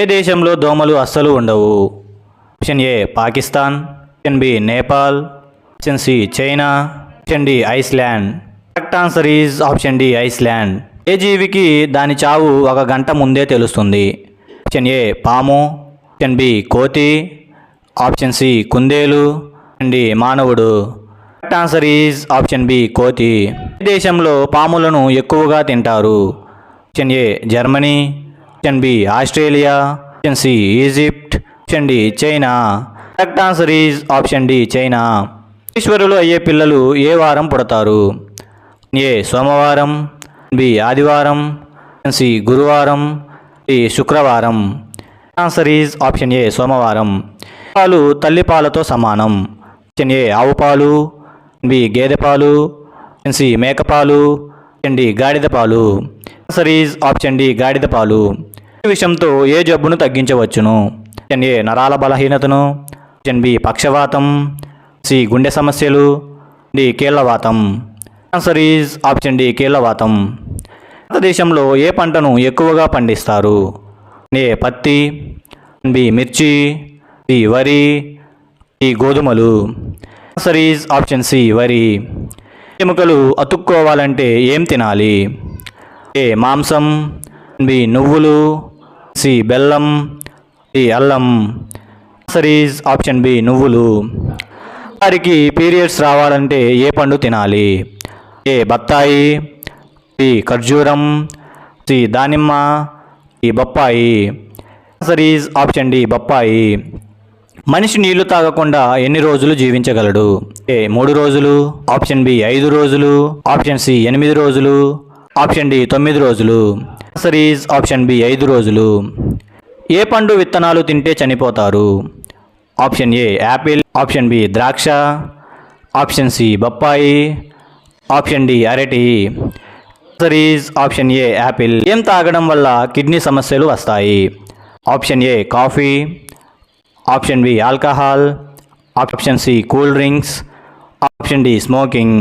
ఏ దేశంలో దోమలు అస్సలు ఉండవు? Option A Pakistan, option B Nepal, option C China, option D Iceland. Correct answer is option D Iceland. ఏ జీవికి దాని చావు 1 గంట ముందే తెలుస్తుంది? ఆప్షన్ ఏ పాము, ఆప్షన్ బి కోతి, ఆప్షన్ సి కుందేలు, ఆప్షన్ డి మానవుడు. Correct answer is option B కోతి. ఏ దేశంలో పాములను ఎక్కువగా తింటారు? Option A Germany, option B Australia, option C Egypt, option D China. Correct answer is option D China. ఈశ్వరులు అయ్యే పిల్లలు ఏ వారం పుడతారు? ఏ సోమవారం, బి ఆదివారం, ఆప్షన్ సి గురువారం, డి శుక్రవారం. ఆన్సర్ ఈజ్ ఆప్షన్ ఏ సోమవారం. పాలు తల్లి పాలతో సమానం. ఆప్షన్ ఏ ఆవు పాలు, బి గేదె పాలు, ఆప్షన్ సి మేకపాలు, ఆప్షన్ డి గాడిద పాలు. ఆన్సర్ ఈజ్ ఆప్షన్ డి గాడిద పాలు. ఈ విషయంతో ఏ జబ్బును తగ్గించవచ్చును? ఆప్షన్ ఏ నరాల బలహీనతను, ఆప్షన్ బి పక్షవాతం, సి గుండె సమస్యలు, డి కీళ్లవాతం. ఆన్సర్ ఈజ్ ఆప్షన్ డి కీళ్లవాతం. భారతదేశంలో ఏ పంటను ఎక్కువగా పండిస్తారు? ఏ పత్తి, బి మిర్చి, సి వరి, డి గోధుమలు. ఆన్సర్ ఈజ్ ఆప్షన్ సి వరి. ఎముకలు అతుక్కోవాలంటే ఏం తినాలి? ఏ మాంసం, బి నువ్వులు, సి బెల్లం, డి అల్లం. ఆన్సర్ ఈజ్ ఆప్షన్ బి నువ్వులు. వారికి పీరియడ్స్ రావాలంటే ఏ పండు తినాలి? ఏ బత్తాయి, బి ఖర్జూరం, సి దానిమ్మ, డి బొప్పాయి. ఆన్సర్ ఈజ్ ఆప్షన్ డి బొప్పాయి. మనిషి నీళ్లు తాగకుండా ఎన్ని రోజులు జీవించగలడు? ఏ 3 రోజులు, ఆప్షన్ బి 5 రోజులు, ఆప్షన్ సి 8 రోజులు, ఆప్షన్ డి 9 రోజులు. ఆన్సర్ ఈజ్ ఆప్షన్ బి 5 రోజులు. ఏ పండు విత్తనాలు తింటే చనిపోతారు? Option A apple, option B ద్రాక్ష, ఆప్షన్ సి బొప్పాయి, ఆప్షన్ డి అరటి. Answer is option A apple. ఏం తాగడం వల్ల కిడ్నీ సమస్యలు వస్తాయి? Option A coffee, option B alcohol, option C cool drinks, option D smoking.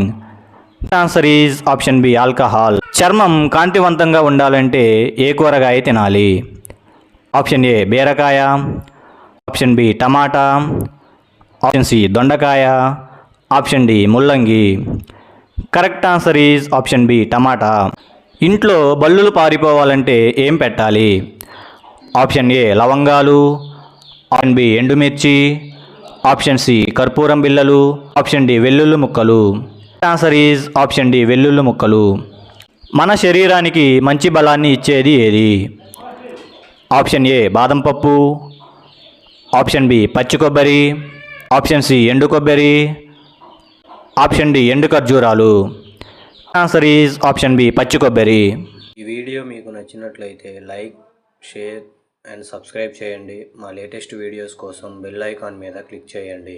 Answer is option B alcohol. చర్మం కాంతివంతంగా ఉండాలంటే ఏ కూరగాయ తినాలి? ఆప్షన్ ఏ బీరకాయ, ఆప్షన్ బి టమాటా, ఆప్షన్ సి దొండకాయ, ఆప్షన్ డి ముల్లంగి. Correct answer is option B టమాటా. ఇంట్లో బల్లులు పారిపోవాలంటే ఏం పెట్టాలి? ఆప్షన్ ఏ లవంగాలు, ఆప్షన్ బి ఎండుమిర్చి, ఆప్షన్ సి కర్పూరం బిళ్ళలు, ఆప్షన్ డి వెల్లుల్లి ముక్కలు. ఆన్సర్ ఈజ్ ఆప్షన్ డి వెల్లుల్లి ముక్కలు. మన శరీరానికి మంచి బలాన్ని ఇచ్చేది ఏది? ఆప్షన్ ఏ బాదం పప్పు, ఆప్షన్ బి పచ్చి కొబ్బరి, ఆప్షన్ సి ఎండు కొబ్బరి, ఆప్షన్ డి ఎండు ఖర్జూరాలు. ఆన్సర్ ఈజ్ ఆప్షన్ బి పచ్చి కొబ్బరి. ఈ వీడియో మీకు నచ్చినట్లయితే లైక్, షేర్ అండ్ సబ్స్క్రైబ్ చేయండి. మా లేటెస్ట్ వీడియోస్ కోసం బెల్ ఐకాన్ మీద క్లిక్ చేయండి.